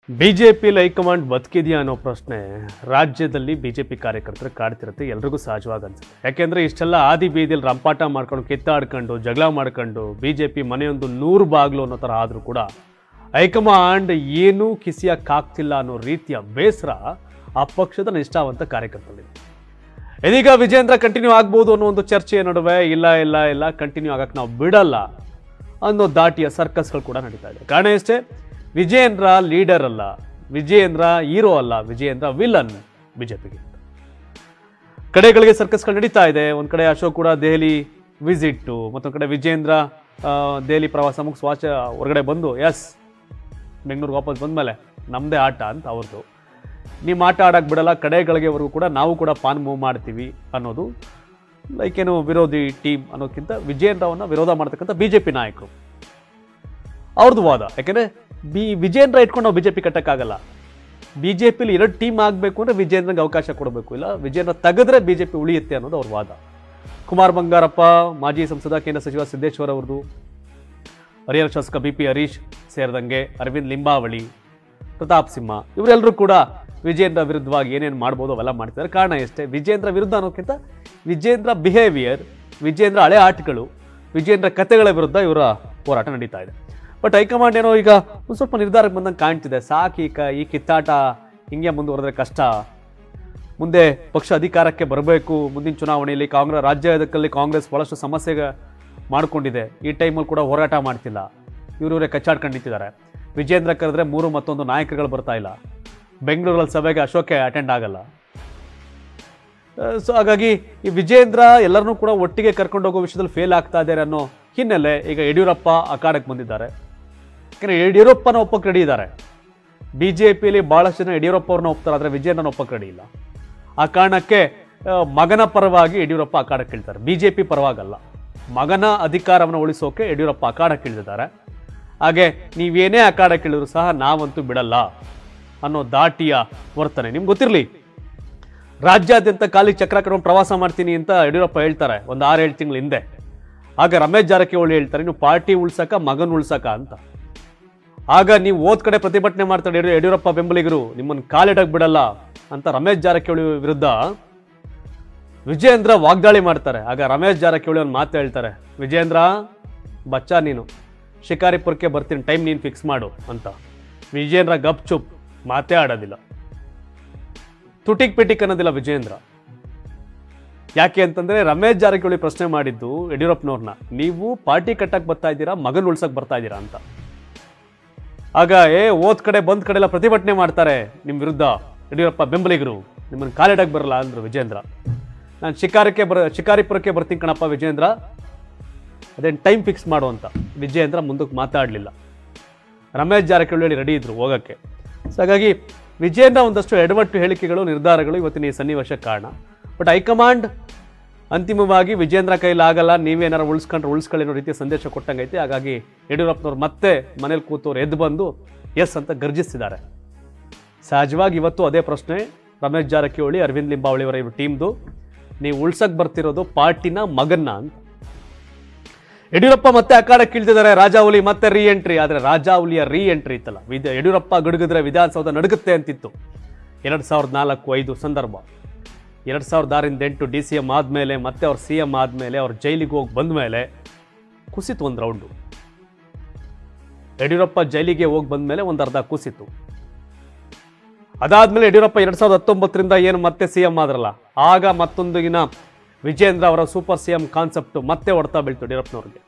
ಬಿಜೆಪಿಯಲ್ಲಿ ಹೈಕಮಾಂಡ್ ಬದುಕಿದೆಯಾ ಅನ್ನೋ ಪ್ರಶ್ನೆ ರಾಜ್ಯದಲ್ಲಿ ಬಿಜೆಪಿ ಕಾರ್ಯಕರ್ತರು ಕಾಡ್ತಿರುತ್ತೆ. ಎಲ್ರಿಗೂ ಸಹಜವಾಗಿ ಅನ್ಸುತ್ತೆ. ಯಾಕೆಂದ್ರೆ ಇಷ್ಟೆಲ್ಲ ಆದಿ ಬೀದಿಯಲ್ಲಿ ರಂಪಾಟ ಮಾಡ್ಕೊಂಡು ಕಿತ್ತಾಡ್ಕೊಂಡು ಜಗಳ ಮಾಡ್ಕೊಂಡು ಬಿಜೆಪಿ ಮನೆಯೊಂದು 100 ಬಾಗ್ಲು ಅನ್ನೋ ಥರ ಆದರೂ ಕೂಡ ಹೈಕಮಾಂಡ್ ಏನೂ ಕಿಸಿಯಕ್ಕಾಗ್ತಿಲ್ಲ ಅನ್ನೋ ರೀತಿಯ ಬೇಸರ ಆ ಪಕ್ಷದ ನಿಷ್ಠಾವಂತ ಕಾರ್ಯಕರ್ತರಿದೆ. ಇದೀಗ ವಿಜೇಂದ್ರ ಕಂಟಿನ್ಯೂ ಆಗ್ಬೋದು ಅನ್ನೋ ಒಂದು ಚರ್ಚೆಯ ನಡುವೆ ಇಲ್ಲ ಕಂಟಿನ್ಯೂ ಆಗಕ್ಕೆ ನಾವು ಬಿಡಲ್ಲ ಅನ್ನೋ ದಾಟಿಯ ಸರ್ಕಸ್ಗಳು ಕೂಡ ನಡೀತಾ ಇದೆ. ಕಾರಣ ಎಷ್ಟೇ, ವಿಜೇಂದ್ರ ಲೀಡರ್ ಅಲ್ಲ, ವಿಜೇಂದ್ರ ಹೀರೋ ಅಲ್ಲ, ವಿಜೇಂದ್ರ ವಿಲನ್ ಬಿಜೆಪಿಗೆ. ಕಡೆಗಳಿಗೆ ಸರ್ಕಸ್ಗಳು ನಡೀತಾ ಇದೆ. ಒಂದ್ ಕಡೆ ಅಶೋಕ್ ಕೂಡ ದೆಹಲಿ ವಿಸಿಟ್, ಮತ್ತೊಂದು ಕಡೆ ವಿಜೇಂದ್ರ ದೆಹಲಿ ಪ್ರವಾಸ ಮುಗಿಸ್ ಹೊರಗಡೆ ಬಂದು ಬೆಂಗಳೂರಿಗೆ ವಾಪಸ್ ಬಂದ್ಮೇಲೆ ನಮ್ಮದೇ ಆಟ ಅಂತ ಅವ್ರದ್ದು. ನಿಮ್ಮ ಆಟ ಆಡಕ್ಕೆ ಬಿಡಲ್ಲ, ಕಡೆಗಳಿಗೆವರೆಗೂ ಕೂಡ ನಾವು ಕೂಡ ಪಾನ್ ಮೂವ್ ಮಾಡ್ತೀವಿ ಅನ್ನೋದು ಏನು ವಿರೋಧಿ ಟೀಮ್ ಅನ್ನೋದಕ್ಕಿಂತ ವಿಜೇಂದ್ರವನ್ನ ವಿರೋಧ ಮಾಡ್ತಕ್ಕಂಥ ಬಿಜೆಪಿ ನಾಯಕರು ಅವ್ರದ್ದು ವಾದ. ಯಾಕೆಂದ್ರೆ ವಿಜೇಂದ್ರ ಇಟ್ಕೊಂಡು ನಾವು ಬಿಜೆಪಿ ಕಟ್ಟಕ್ಕಾಗಲ್ಲ. ಬಿಜೆಪಿಲಿ 2 ಟೀಮ್ ಆಗಬೇಕು ಅಂದ್ರೆ ವಿಜೇಂದ್ರಗೆ ಅವಕಾಶ ಕೊಡಬೇಕು, ಇಲ್ಲ ವಿಜೇಂದ್ರ ತೆಗೆದ್ರೆ ಬಿಜೆಪಿ ಉಳಿಯುತ್ತೆ ಅನ್ನೋದು ಅವ್ರ ವಾದ. ಕುಮಾರ್ ಬಂಗಾರಪ್ಪ, ಮಾಜಿ ಸಂಸದ ಕೇಂದ್ರ ಸಚಿವ ಸಿದ್ದೇಶ್ವರ್ ಅವ್ರದ್ದು, ಹರಿಹರ ಶಾಸಕ BP ಹರೀಶ್ ಸೇರಿದಂಗೆ ಅರವಿಂದ್ ಲಿಂಬಾವಳಿ, ಪ್ರತಾಪ್ ಸಿಂಹ, ಇವರೆಲ್ಲರೂ ಕೂಡ ವಿಜೇಂದ್ರ ವಿರುದ್ಧವಾಗಿ ಏನೇನು ಮಾಡ್ಬೋದು ಅವೆಲ್ಲ ಮಾಡ್ತಿದ್ದಾರೆ. ಕಾರಣ ಎಷ್ಟೇ, ವಿಜೇಂದ್ರ ವಿರುದ್ಧ ಅನ್ನೋಕ್ಕಿಂತ ವಿಜೇಂದ್ರ ಬಿಹೇವಿಯರ್, ವಿಜೇಂದ್ರ ಹಳೆ ಆಟಗಳು, ವಿಜೇಂದ್ರ ಕಥೆಗಳ ವಿರುದ್ಧ ಇವರ ಹೋರಾಟ ನಡೀತಾ ಇದೆ. ಬಟ್ ಹೈಕಮಾಂಡ್ ಏನೋ ಈಗ ಒಂದು ಸ್ವಲ್ಪ ನಿರ್ಧಾರಕ್ಕೆ ಬಂದಂಗೆ ಕಾಣ್ತಿದೆ. ಸಾಕು ಈ ಕಿತ್ತಾಟ ಹಿಂಗೆ ಮುಂದುವರೆದ್ರೆ ಕಷ್ಟ, ಮುಂದೆ ಪಕ್ಷ ಅಧಿಕಾರಕ್ಕೆ ಬರಬೇಕು. ಮುಂದಿನ ಚುನಾವಣೆಯಲ್ಲಿ ರಾಜ್ಯದಲ್ಲಿ ಕಾಂಗ್ರೆಸ್ ಬಹಳಷ್ಟು ಸಮಸ್ಯೆ ಮಾಡ್ಕೊಂಡಿದೆ. ಈ ಟೈಮಲ್ಲಿ ಕೂಡ ಹೋರಾಟ ಮಾಡ್ತಿಲ್ಲ, ಇವರೇ ಕಚ್ಚಾಡ್ಕೊಂಡು ನಿಂತಿದ್ದಾರೆ. ವಿಜೇಂದ್ರ ಕರೆದ್ರೆ ಮತ್ತೊಂದು ನಾಯಕರುಗಳು ಬರ್ತಾ ಇಲ್ಲ. ಬೆಂಗಳೂರಲ್ಲಿ ಸಭೆಗೆ ಅಶೋಕೆ ಅಟೆಂಡ್ ಆಗಲ್ಲ. ಸೊ ಹಾಗಾಗಿ ಈ ವಿಜೇಂದ್ರ ಎಲ್ಲರನ್ನೂ ಕೂಡ ಒಟ್ಟಿಗೆ ಕರ್ಕೊಂಡು ಹೋಗೋ ವಿಷಯದಲ್ಲಿ ಫೇಲ್ ಆಗ್ತಾ ಇದ್ದಾರೆ ಅನ್ನೋ ಹಿನ್ನೆಲೆ ಈಗ ಯಡಿಯೂರಪ್ಪ ಅಖಾಡಕ್ಕೆ ಬಂದಿದ್ದಾರೆ. ಯಾಕಂದ್ರೆ ಯಡಿಯೂರಪ್ಪನ ಒಪ್ಪಕ್ಕೆ ರೆಡಿ ಇದ್ದಾರೆ. ಬಿಜೆಪಿಯಲ್ಲಿ ಬಹಳಷ್ಟು ಜನ ಯಡಿಯೂರಪ್ಪ ಅವ್ರನ್ನ ಒಪ್ತಾರೆ, ಆದರೆ ವಿಜೇಂದ್ರನ ಒಪ್ಪಕ್ಕೆ ರೆಡಿ ಇಲ್ಲ. ಆ ಕಾರಣಕ್ಕೆ ಮಗನ ಪರವಾಗಿ ಯಡಿಯೂರಪ್ಪ ಅಖಾಡಕ್ಕೆ ಇಳ್ತಾರೆ, ಬಿಜೆಪಿ ಪರವಾಗಲ್ಲ. ಮಗನ ಅಧಿಕಾರವನ್ನು ಉಳಿಸೋಕೆ ಯಡಿಯೂರಪ್ಪ ಅಖಾಡಕ್ಕೆ ಇಳಿದಿದ್ದಾರೆ. ಹಾಗೆ ನೀವೇನೇ ಅಖಾಡಕ್ಕೆ ಇಳಿದ್ರು ಸಹ ನಾವಂತೂ ಬಿಡಲ್ಲ ಅನ್ನೋ ದಾಟಿಯ ವರ್ತನೆ ನಿಮ್ಗೆ ಗೊತ್ತಿರಲಿ. ರಾಜ್ಯಾದ್ಯಂತ ಖಾಲಿ ಚಕ್ರ ಕಟ್ಕೊಂಡು ಪ್ರವಾಸ ಮಾಡ್ತೀನಿ ಅಂತ ಯಡಿಯೂರಪ್ಪ ಹೇಳ್ತಾರೆ ಒಂದು 6-7 ತಿಂಗಳ ಹಿಂದೆ. ಆಗ ರಮೇಶ್ ಜಾರಕಿಹೊಳಿ ಹೇಳ್ತಾರೆ, ನೀವು ಪಾರ್ಟಿ ಉಳ್ಸಕ ಮಗನ್ ಉಳ್ಸಕ ಅಂತ. ಆಗ ನೀವು ಓದ್ ಕಡೆ ಪ್ರತಿಭಟನೆ ಮಾಡ್ತಾರೆ ಯಡಿಯೂರಪ್ಪ ಬೆಂಬಲಿಗರು, ನಿಮ್ಮನ್ನು ಕಾಲಿಡಕ್ ಬಿಡಲ್ಲ ಅಂತ ರಮೇಶ್ ಜಾರಕಿಹೊಳಿ ವಿರುದ್ಧ ವಿಜೇಂದ್ರ ವಾಗ್ದಾಳಿ ಮಾಡ್ತಾರೆ. ಆಗ ರಮೇಶ್ ಜಾರಕಿಹೊಳಿ ಒಂದು ಮಾತು ಹೇಳ್ತಾರೆ, ವಿಜೇಂದ್ರ ಬಚ್ಚ ನೀನು ಶಿಕಾರಿಪುರಕ್ಕೆ ಬರ್ತೀನಿ, ಟೈಮ್ ನೀನು ಫಿಕ್ಸ್ ಮಾಡು ಅಂತ. ವಿಜೇಂದ್ರ ಗಪ್ ಚುಪ್, ಮಾತೇ ಆಡೋದಿಲ್ಲ, ತುಟಿಕ್ ಪಿಟಿಕ್ ಅನ್ನೋದಿಲ್ಲ ವಿಜೇಂದ್ರ. ಯಾಕೆ ಅಂತಂದ್ರೆ ರಮೇಶ್ ಜಾರಕಿಹೊಳಿ ಪ್ರಶ್ನೆ ಮಾಡಿದ್ದು ಯಡಿಯೂರಪ್ಪನವ್ರನ್ನ, ನೀವು ಪಾರ್ಟಿ ಕಟ್ಟಕ್ ಬರ್ತಾ ಇದ್ದೀರಾ ಮಗನ್ ಉಳ್ಸಕ್ ಬರ್ತಾ ಇದ್ದೀರಾ ಅಂತ. ಆಗ ಓದ್ ಕಡೆ ಬಂದ್ ಕಡೆ ಎಲ್ಲ ಪ್ರತಿಭಟನೆ ಮಾಡ್ತಾರೆ ನಿಮ್ ವಿರುದ್ಧ ಯಡಿಯೂರಪ್ಪ ಬೆಂಬಲಿಗರು, ನಿಮ್ಮನ್ನು ಕಾಲಿಡಕ್ ಬರಲ್ಲ ಅಂದ್ರು ವಿಜೇಂದ್ರ. ನಾನು ಶಿಕಾರಿಪುರಕ್ಕೆ ಬರ್ತೀನಿ ಕಣಪ್ಪ ವಿಜೇಂದ್ರ, ಅದೇನು ಟೈಮ್ ಫಿಕ್ಸ್ ಮಾಡು ಅಂತ. ವಿಜೇಂದ್ರ ಮುಂದಕ್ಕೆ ಮಾತಾಡಲಿಲ್ಲ. ರಮೇಶ್ ಜಾರಕಿಹೊಳಿ ರೆಡಿ ಇದ್ರು ಹೋಗಕ್ಕೆ. ಸೊ ಹಾಗಾಗಿ ವಿಜೇಂದ್ರ ಒಂದಷ್ಟು ಎಡವಟ್ಟು ಹೇಳಿಕೆಗಳು, ನಿರ್ಧಾರಗಳು ಇವತ್ತಿನ ಈ ಸನ್ನಿವೇಶಕ್ಕೆ ಕಾರಣ. ಬಟ್ ಹೈಕಮಾಂಡ್ ಅಂತಿಮವಾಗಿ ವಿಜೇಂದ್ರ ಕೈಲಾಗಲ್ಲ, ನೀವೇನಾರು ಉಳಿಸ್ಕೊಳ್ಳಿ ಅನ್ನೋ ರೀತಿಯ ಸಂದೇಶ ಕೊಟ್ಟಂಗೈತೆ. ಹಾಗಾಗಿ ಯಡಿಯೂರಪ್ಪನವ್ರು ಮತ್ತೆ ಮನೇಲಿ ಕೂತವ್ರು ಎದ್ದು ಬಂದು ಎಸ್ ಅಂತ ಗರ್ಜಿಸ್ತಿದ್ದಾರೆ. ಸಹಜವಾಗಿ ಇವತ್ತು ಅದೇ ಪ್ರಶ್ನೆ ರಮೇಶ್ ಜಾರಕಿಹೊಳಿ, ಅರವಿಂದ್ ಲಿಂಬಾವಳಿ ಅವರ ಇವರು ಟೀಮ್ದು, ನೀವು ಉಳ್ಸಕ್ ಬರ್ತಿರೋದು ಪಾರ್ಟಿನ ಮಗನ್ನ ಅಂತ. ಯಡಿಯೂರಪ್ಪ ಮತ್ತೆ ಅಖಾಡಕ್ಕೆ ಇಳ್ತಿದ್ದಾರೆ. ರಾಜಾಹುಲಿ ಮತ್ತೆ ರೀ ಎಂಟ್ರಿ. ಆದರೆ ರಾಜಾಹುಲಿಯ ರೀ ಎಂಟ್ರಿ ಇತ್ತಲ್ಲ, ಯಡಿಯೂರಪ್ಪ ಗಡುಗಿದ್ರೆ ವಿಧಾನಸೌಧ ನಡುಗುತ್ತೆ ಅಂತಿತ್ತು 2004-5 ಸಂದರ್ಭ. 2006-8 DCM ಆದಮೇಲೆ ಮತ್ತೆ ಅವ್ರು CM ಆದಮೇಲೆ ಅವ್ರು ಜೈಲಿಗೆ ಹೋಗಿ ಬಂದ ಮೇಲೆ ಕುಸಿತು ಒಂದು ರೌಂಡು. ಯಡಿಯೂರಪ್ಪ ಜೈಲಿಗೆ ಹೋಗಿ ಬಂದ ಮೇಲೆ ಒಂದು ಅರ್ಧ ಕುಸಿತು. ಅದಾದ್ಮೇಲೆ ಯಡಿಯೂರಪ್ಪ 2019ರಿಂದ ಏನು ಮತ್ತೆ CM ಆದ್ರಲ್ಲ, ಆಗ ಮತ್ತೊಂದಿನ ವಿಜೇಂದ್ರ ಅವರ ಸೂಪರ್ CM ಕಾನ್ಸೆಪ್ಟ್ ಮತ್ತೆ ಹೊಡ್ತಾ ಬೀಳ್ತು ಯಡಿಯೂರಪ್ಪನವ್ರಿಗೆ.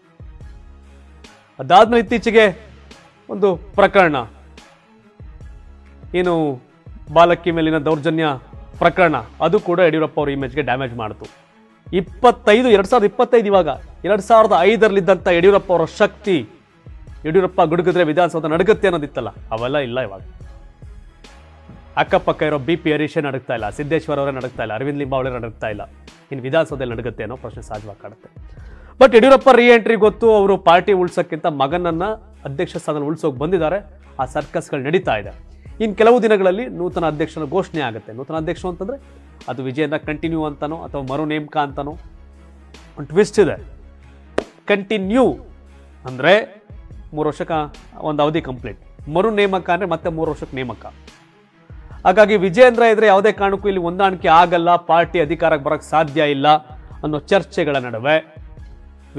ಅದಾದ್ಮೇಲೆ ಇತ್ತೀಚೆಗೆ ಒಂದು ಪ್ರಕರಣ, ಏನು ಬಾಲಕಿ ಮೇಲಿನ ದೌರ್ಜನ್ಯ ಪ್ರಕರಣ, ಅದು ಕೂಡ ಯಡಿಯೂರಪ್ಪ ಅವ್ರ ಇಮೇಜ್ಗೆ ಡ್ಯಾಮೇಜ್ ಮಾಡಿತು. 2025 ಇವಾಗ 2005ರಲ್ಲಿದ್ದಂಥ ಯಡಿಯೂರಪ್ಪ ಅವರ ಶಕ್ತಿ, ಯಡಿಯೂರಪ್ಪ ಗುಡುಗಿದ್ರೆ ವಿಧಾನಸೌಧ ನಡುಗುತ್ತೆ ಅನ್ನೋದಿತ್ತಲ್ಲ, ಅವೆಲ್ಲ ಇಲ್ಲ ಇವಾಗ. ಅಕ್ಕಪಕ್ಕ ಇರೋ BP ಹರೀಶೇ ನಡುಗ್ತಾ ಇಲ್ಲ, ಸಿದ್ದೇಶ್ವರ್ ಅವರೇ ನಡುಗ್ತಾ ಇಲ್ಲ, ಅರವಿಂದ್ ಲಿಂಬಾವಳಿ ನಡುಗ್ತಾ ಇಲ್ಲ. ಇನ್ನು ವಿಧಾನಸೌಧದಲ್ಲಿ ನಡುಗುತ್ತೆ ಅನ್ನೋ ಪ್ರಶ್ನೆ ಸಹಜವಾಗಿ ಕಾಡುತ್ತೆ. ಬಟ್ ಯಡಿಯೂರಪ್ಪ ರೀ ಎಂಟ್ರಿ ಗೊತ್ತು, ಅವರು ಪಾರ್ಟಿ ಉಳ್ಸೋಕ್ಕಿಂತ ಮಗನನ್ನ ಅಧ್ಯಕ್ಷ ಸ್ಥಾನದಲ್ಲಿ ಉಳ್ಸೋಕೆ ಬಂದಿದ್ದಾರೆ. ಆ ಸರ್ಕಸ್ಗಳು ನಡೀತಾ ಇದೆ. ಇನ್ನು ಕೆಲವು ದಿನಗಳಲ್ಲಿ ನೂತನ ಅಧ್ಯಕ್ಷನ ಘೋಷಣೆ ಆಗುತ್ತೆ. ನೂತನ ಅಧ್ಯಕ್ಷರು ಅಂತಂದ್ರೆ ಅದು ವಿಜೇಂದ್ರ ಕಂಟಿನ್ಯೂ ಅಂತಾನೋ ಅಥವಾ ಮರು ನೇಮಕ ಅಂತಾನೋ ಒಂದು ಟ್ವಿಸ್ಟ್ ಇದೆ. ಕಂಟಿನ್ಯೂ ಅಂದರೆ 3 ವರ್ಷಕ್ಕೆ ಒಂದು ಅವಧಿ ಕಂಪ್ಲೀಟ್. ಮರು ನೇಮಕ ಅಂದರೆ ಮತ್ತೆ 3 ವರ್ಷಕ್ಕೆ ನೇಮಕ. ಹಾಗಾಗಿ ವಿಜೇಂದ್ರ ಇದ್ರೆ ಯಾವುದೇ ಕಾರಣಕ್ಕೂ ಇಲ್ಲಿ ಹೊಂದಾಣಿಕೆ ಆಗಲ್ಲ, ಪಾರ್ಟಿ ಅಧಿಕಾರಕ್ಕೆ ಬರೋಕ್ಕೆ ಸಾಧ್ಯ ಇಲ್ಲ ಅನ್ನೋ ಚರ್ಚೆಗಳ ನಡುವೆ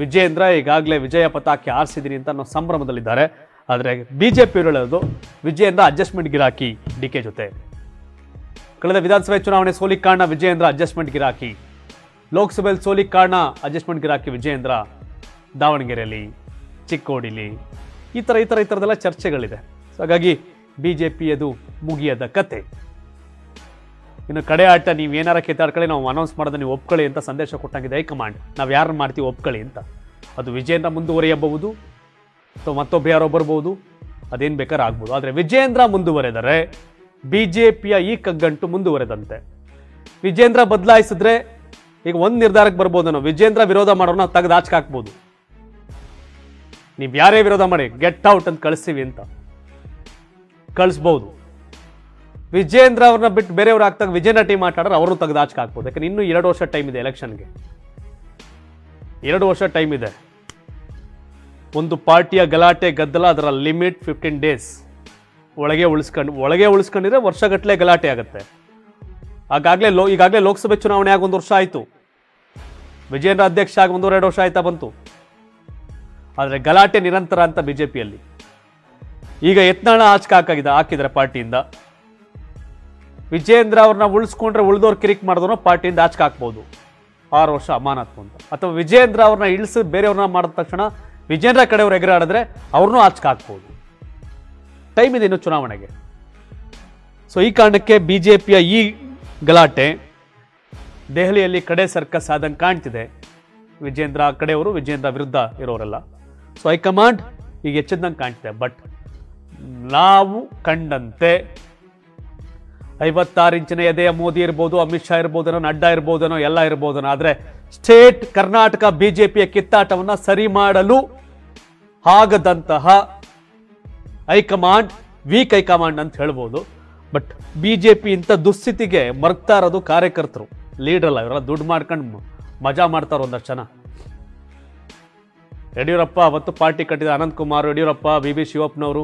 ವಿಜೇಂದ್ರ ಈಗಾಗಲೇ ವಿಜಯ ಪತಾಕೆ ಆರಿಸಿದ್ದೀನಿ ಅಂತ ಅನ್ನೋ ಸಂಭ್ರಮದಲ್ಲಿದ್ದಾರೆ. ಆದರೆ ಬಿಜೆಪಿ ಹೇಳೋದು ವಿಜೇಂದ್ರ ಅಡ್ಜಸ್ಟ್ಮೆಂಟ್ ಗಿರಾಕಿ ಡಿಕೆ ಜೊತೆ. ಕಳೆದ ವಿಧಾನಸಭೆ ಚುನಾವಣೆ ಸೋಲಿಗೆ ಕಾರಣ ವಿಜೇಂದ್ರ ಅಡ್ಜಸ್ಟ್ಮೆಂಟ್ ಗಿರಾಕಿ, ಲೋಕಸಭೆಯಲ್ಲಿ ಸೋಲಿಗೆ ಕಾರಣ ಅಡ್ಜಸ್ಟ್ಮೆಂಟ್ ಗಿರಾಕಿ ವಿಜೇಂದ್ರ, ದಾವಣಗೆರೆಯಲ್ಲಿ, ಚಿಕ್ಕೋಡಿಲಿ ಈ ಥರದೆಲ್ಲ ಚರ್ಚೆಗಳಿದೆ. ಸೊ ಹಾಗಾಗಿ ಬಿಜೆಪಿ ಅದು ಮುಗಿಯದ ಕತೆ. ಇನ್ನು ಕಡೆ ಆಟ, ನೀವು ಏನಾರ ಕಿತ್ತಾಡ್ಕೊಳ್ಳಿ, ನಾವು ಅನೌನ್ಸ್ ಮಾಡೋದು ನೀವು ಒಪ್ಕೊಳ್ಳಿ ಅಂತ ಸಂದೇಶ ಕೊಟ್ಟಾಗಿದೆ ಹೈಕಮಾಂಡ್. ನಾವು ಯಾರನ್ನ ಮಾಡ್ತೀವಿ ಒಪ್ಕೊಳ್ಳಿ ಅಂತ. ಅದು ವಿಜೇಂದ್ರ ಮುಂದುವರಿಯಬಹುದು ಅಥವಾ ಮತ್ತೊಬ್ಬ ಯಾರೋ ಬರ್ಬೋದು, ಅದೇನು ಬೇಕಾದ್ರೆ ಆಗ್ಬೋದು. ಆದರೆ ವಿಜೇಂದ್ರ ಮುಂದುವರೆದರೆ ಬಿಜೆಪಿಯ ಈ ಕಗ್ಗಂಟು ಮುಂದುವರೆದಂತೆ. ವಿಜೇಂದ್ರ ಬದಲಾಯಿಸಿದ್ರೆ ಈಗ ಒಂದು ನಿರ್ಧಾರಕ್ಕೆ ಬರ್ಬೋದು, ನಾವು ವಿಜೇಂದ್ರ ವಿರೋಧ ಮಾಡೋರನ್ನ ತೆಗೆದು ಆಚೆ ಹಾಕ್ಬೋದು. ನೀವು ಯಾರೇ ವಿರೋಧ ಮಾಡಿ ಗೆಟ್ ಔಟ್ ಅಂತ ಕಳಿಸ್ತೀವಿ ಅಂತ ಕಳಿಸ್ಬೋದು. ವಿಜೇಂದ್ರ ಅವ್ರನ್ನ ಬಿಟ್ಟು ಬೇರೆಯವ್ರು ಆಗ್ತಾಗ ವಿಜೇಂದ್ರ ಟೀಮ್ ಆಟಾಡ್ರೆ ಅವ್ರನ್ನೂ ತೆಗೆದು ಆಚೆ ಹಾಕ್ಬೋದು. ಯಾಕಂದ್ರೆ ಇನ್ನೂ 2 ವರ್ಷ ಟೈಮ್ ಇದೆ ಎಲೆಕ್ಷನ್ಗೆ, 2 ವರ್ಷ ಟೈಮ್ ಇದೆ. ಒಂದು ಪಾರ್ಟಿಯ ಗಲಾಟೆ ಗದ್ದಲ, ಅದರ ಲಿಮಿಟ್ 15 ಡೇಸ್ ಒಳಗೆ ಉಳಿಸ್ಕೊಂಡಿದ್ರೆ ವರ್ಷಗಟ್ಟಲೆ ಗಲಾಟೆ ಆಗುತ್ತೆ. ಈಗಾಗಲೇ ಲೋಕಸಭೆ ಚುನಾವಣೆ ಆಗಿ 1 ವರ್ಷ ಆಯಿತು, ವಿಜೇಂದ್ರ ಅಧ್ಯಕ್ಷ ಆಗಿ 1-2 ವರ್ಷ ಆಯ್ತಾ ಬಂತು. ಆದರೆ ಗಲಾಟೆ ನಿರಂತರ ಅಂತ ಬಿಜೆಪಿಯಲ್ಲಿ. ಈಗ ಯತ್ನಾಳ ಹಾಕಿದ್ದಾರೆ ಪಾರ್ಟಿಯಿಂದ. ವಿಜೇಂದ್ರ ಅವ್ರನ್ನ ಉಳಿಸ್ಕೊಂಡ್ರೆ ಉಳಿದವ್ರು ಕಿರಿಕ್ ಮಾಡಿದ್ರು ಪಾರ್ಟಿಯಿಂದ ಆಚೆ ಹಾಕ್ಬೋದು 6 ವರ್ಷ ಅಮಾನತ್ತು ಅಂತ. ಅಥವಾ ವಿಜೇಂದ್ರ ಅವ್ರನ್ನ ಇಳಿಸಿ ಬೇರೆಯವ್ರನ್ನ ಮಾಡಿದ ತಕ್ಷಣ ವಿಜೇಂದ್ರ ಕಡೆಯವ್ರು ಎಗರಾಡಿದ್ರೆ ಅವ್ರನ್ನೂ ಆಚೆ ಹಾಕ್ಬೋದು. ಟೈಮ್ ಇದೆ ಇನ್ನು ಚುನಾವಣೆಗೆ. ಸೊ ಈ ಕಾರಣಕ್ಕೆ ಬಿಜೆಪಿಯ ಈ ಗಲಾಟೆ ದೆಹಲಿಯಲ್ಲಿ ಕಡೆ ಸರ್ಕಸ್ ಆದಂಗೆ ಕಾಣ್ತಿದೆ. ವಿಜೇಂದ್ರ ಕಡೆಯವರು, ವಿಜೇಂದ್ರ ವಿರುದ್ಧ ಇರೋರೆಲ್ಲ. ಸೊ ಹೈಕಮಾಂಡ್ ಈಗ ಎಚ್ಚದಂಗೆ ಕಾಣ್ತಿದೆ. ಬಟ್ ನಾವು ಕಂಡಂತೆ 56 ಇಂಚಿನ ಎದೆಯ ಮೋದಿ ಇರ್ಬೋದು, ಅಮಿತ್ ಶಾ ಇರ್ಬೋದನೋ, ನಡ್ಡಾ ಇರ್ಬೋದನೋ, ಎಲ್ಲ ಇರ್ಬೋದನೋ. ಆದರೆ ಸ್ಟೇಟ್ ಕರ್ನಾಟಕ ಬಿಜೆಪಿಯ ಕಿತ್ತಾಟವನ್ನು ಸರಿ ಮಾಡಲು ಆಗದಂತಹ ಹೈಕಮಾಂಡ್ ವೀಕ್ ಹೈಕಮಾಂಡ್ ಅಂತ ಹೇಳ್ಬೋದು. ಬಟ್ ಬಿಜೆಪಿ ಇಂಥ ದುಸ್ಥಿತಿಗೆ ಮರ್ಗ್ತಾ ಇರೋದು ಕಾರ್ಯಕರ್ತರು, ಲೀಡರ್ ಅಲ್ಲ. ಇವರೆಲ್ಲ ದುಡ್ಡು ಮಾಡ್ಕೊಂಡು ಮಜಾ ಮಾಡ್ತಾರೋ ಒಂದಷ್ಟು ಜನ. ಯಡಿಯೂರಪ್ಪ ಅವತ್ತು ಪಾರ್ಟಿ ಕಟ್ಟಿದ ಅನಂತಕುಮಾರ್, ಯಡಿಯೂರಪ್ಪ, ಬಿ ಶಿವಪ್ಪನವರು,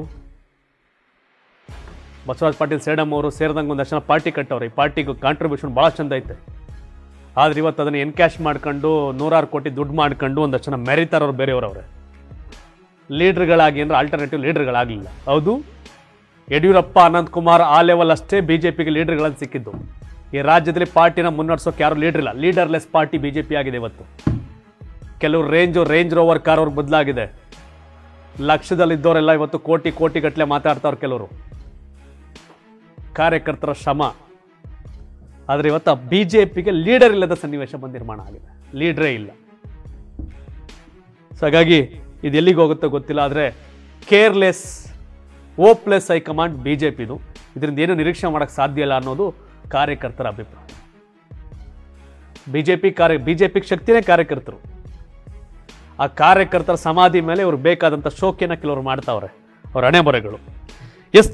ಬಸವರಾಜ ಪಾಟೀಲ್ ಸೇಡಮ್ ಅವರು ಸೇರಿದಂಗೆ ಒಂದಷ್ಟು ಜನ ಪಾರ್ಟಿ ಕಟ್ಟವ್ರೆ. ಈ ಪಾರ್ಟಿಗೆ ಕಾಂಟ್ರಿಬ್ಯೂಷನ್ ಭಾಳ ಚಂದ ಐತೆ. ಆದರೆ ಇವತ್ತು ಅದನ್ನು ಎನ್ಕ್ಯಾಶ್ ಮಾಡ್ಕೊಂಡು 100 ಕೋಟಿ ದುಡ್ಡು ಮಾಡ್ಕೊಂಡು ಒಂದಷ್ಟು ಜನ ಮೆರಿತಾರವ್ರು ಬೇರೆಯವರವ್ರೆ. ಲೀಡರ್ಗಳಾಗಿ ಅಂದರೆ ಆಲ್ಟರ್ನೇಟಿವ್ ಲೀಡರ್ಗಳಾಗಲಿಲ್ಲ. ಹೌದು, ಯಡಿಯೂರಪ್ಪ, ಅನಂತಕುಮಾರ್ ಆ ಲೆವೆಲ್ ಅಷ್ಟೇ ಬಿಜೆಪಿಗೆ ಲೀಡರ್ಗಳನ್ನು ಸಿಕ್ಕಿದ್ದು. ಈ ರಾಜ್ಯದಲ್ಲಿ ಪಾರ್ಟಿನ ಮುನ್ನಡೆಸೋಕೆ ಯಾರು ಲೀಡರ್ ಇಲ್ಲ. ಲೀಡರ್ಲೆಸ್ ಪಾರ್ಟಿ ಬಿಜೆಪಿ ಆಗಿದೆ ಇವತ್ತು. ಕೆಲವರು ರೇಂಜ್ ರೋವರ್ ಕಾರ್ ಅವ್ರಿಗೆ ಬದಲಾಗಿದೆ. ಲಕ್ಷದಲ್ಲಿದ್ದವರೆಲ್ಲ ಇವತ್ತು ಕೋಟಿ ಗಟ್ಟಲೆ ಮಾತಾಡ್ತಾವ್ರು ಕೆಲವರು. ಕಾರ್ಯಕರ್ತರ ಶ್ರಮ. ಆದರೆ ಇವತ್ತು ಬಿಜೆಪಿಗೆ ಲೀಡರ್ ಇಲ್ಲದ ಸನ್ನಿವೇಶ ನಿರ್ಮಾಣ ಆಗಿದೆ. ಲೀಡ್ರೇ ಇಲ್ಲ. ಸೊ ಹಾಗಾಗಿ ಇದು ಎಲ್ಲಿಗೆ ಹೋಗುತ್ತೋ ಗೊತ್ತಿಲ್ಲ. ಆದರೆ ಕೇರ್ಲೆಸ್, ಹೋಪ್ಲೆಸ್ ಹೈಕಮಾಂಡ್ ಬಿಜೆಪಿದು. ಇದರಿಂದ ಏನು ನಿರೀಕ್ಷೆ ಮಾಡೋಕ್ಕೆ ಸಾಧ್ಯ ಇಲ್ಲ ಅನ್ನೋದು ಕಾರ್ಯಕರ್ತರ ಅಭಿಪ್ರಾಯ. ಬಿಜೆಪಿಗೆ ಶಕ್ತಿನೇ ಕಾರ್ಯಕರ್ತರು. ಆ ಕಾರ್ಯಕರ್ತರ ಸಮಾಧಿ ಮೇಲೆ ಇವ್ರು ಬೇಕಾದಂಥ ಶೋಕಿಯನ್ನ ಕೆಲವರು ಮಾಡ್ತಾವ್ರೆ, ಅವ್ರ ಹಣೆಬರಗಳು.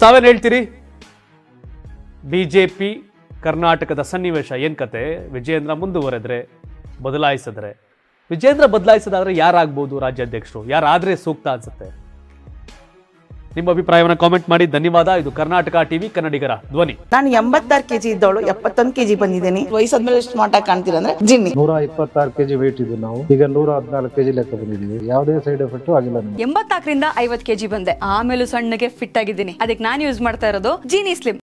ತಾವೇನು ಹೇಳ್ತೀರಿ? ಬಿಜೆಪಿ ಕರ್ನಾಟಕದ ಸನ್ನಿವೇಶ ಏನು ಕತೆ? ವಿಜೇಂದ್ರ ಮುಂದುವರೆದ್ರೆ, ಬದಲಾಯಿಸಿದ್ರೆ, ವಿಜೇಂದ್ರ ಬದಲಾಯಿಸೋದಾದ್ರೆ ಯಾರಾಗ್ಬೋದು ರಾಜ್ಯಾಧ್ಯಕ್ಷರು? ಯಾರಾದ್ರೆ ಸೂಕ್ತ ಅನ್ಸುತ್ತೆ? ನಿಮ್ಮ ಅಭಿಪ್ರಾಯವನ್ನು ಕಾಮೆಂಟ್ ಮಾಡಿ. ಧನ್ಯವಾದ. ಇದು ಕರ್ನಾಟಕ ಟಿವಿ, ಕನ್ನಡಿಗರ ಧ್ವನಿ. ನಾನು 86 kg ಇದ್ದವಳು 71 kg ಬಂದಿದ್ದೀನಿ. ವಯಸ್ಸಾದ್ಮೇಲೆ ಸ್ಮಾರ್ಟ್ ಆಗಿ ಕಾಣ್ತೀರಾ ಅಂದ್ರೆ ಜಿನ್ನಿ. 126 kg ವೇಟ್ ಇದ್ದು ನಾವು ಈಗ 114 kg ಲೆಕ್ಕ ಬಂದಿದ್ದೀವಿ. ಯಾವುದೇ ಸೈಡ್ ಎಫೆಕ್ಟ್ ಆಗಿಲ್ಲ. 84 ರಿಂದ 50 kg ಬಂದೆ. ಆಮೇಲೆ ಸಣ್ಣಗೆ ಫಿಟ್ ಆಗಿದ್ದೀನಿ. ಅದಕ್ಕೆ ನಾನು ಯೂಸ್ ಮಾಡ್ತಾ ಇರೋದು ಜೀನಿ ಸ್ಲಿಮ್.